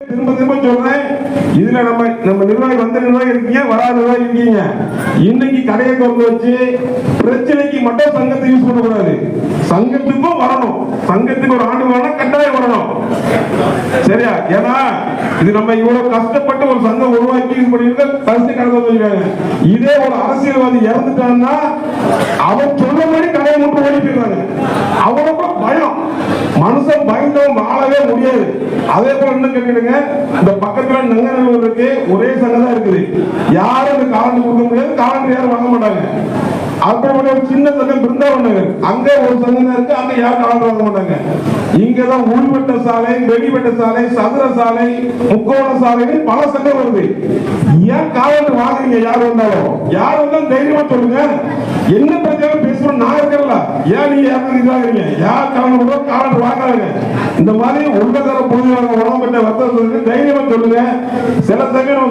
திரும்ப திரும்ப சொல்றேன், இதுல நம்ம நிர்வாகி வந்த நிர்வாகி இருக்கீங்க, வராத நிர்வாகி இருக்கீங்க. இன்னைக்கு கடையை திறந்து வச்சு பிரச்சனைக்கு மட்டும் சங்கத்தை யூஸ் பண்ணக்கூடாது. சங்கத்துக்கும் வரணும், சங்கத்துக்கு ஒரு ஆண்டு வரணும், கட்டாயம் வரணும். சரியா? ஏன்னா இது நம்ம இவ்வளவு கஷ்டப்பட்டு ஒரு சங்கம் உருவாக்கி இது பண்ணிட்டு கஷ்டம் கடந்து வச்சிருக்காங்க. இதே ஒரு அரசியல்வாதி இறந்துட்டான்னா அவன் சொல்ல மாதிரி கடையை மட்டும் ஓடி போயிடுறாங்க. அவனுக்கு பயம், மனுஷன் பயந்தவன் வாழவே முடியாது. அதே போல என்ன கேட்குறீங்க, இந்த பக்கத்துல நங்கநல்லூர் இருக்கு, ஒரே சங்கம் தான் இருக்குது. யாரும் இந்த காலண்டு கொடுக்க முடியாது, காலண்டு யாரும் வாங்க மாட்டாங்க. அப்புறம் ஒரு சின்ன சங்கம் பிருந்தாவன் நகர், அங்க ஒரு சங்கம் தான் இருக்கு, அங்க யாரும் காலண்டு வாங்க மாட்டாங்க. இங்கதான் உள்வட்ட சாலை, வெளிவட்ட சாலை, சதுர சாலை, முக்கோண சாலை, பல சங்கம் வருது. ஏன் காலண்டு வாங்குறீங்க? யார் வந்தாலும் யார் வந்தாலும் தைரியமா சொல்லுங்க. என்ன பிரச்சனை பேசணும், நான் இருக்கல. ஏன் நீங்க யாரும் இதாகிறீங்க? யார் காலண்டு காலண்டு வாங்குறாங்க? இந்த மாதிரி உள்ளதர பொதுவாக உணவு பெற்ற வர்த்தகத்துக்கு தைரியமா சொல்லுங்க. சில சமயம்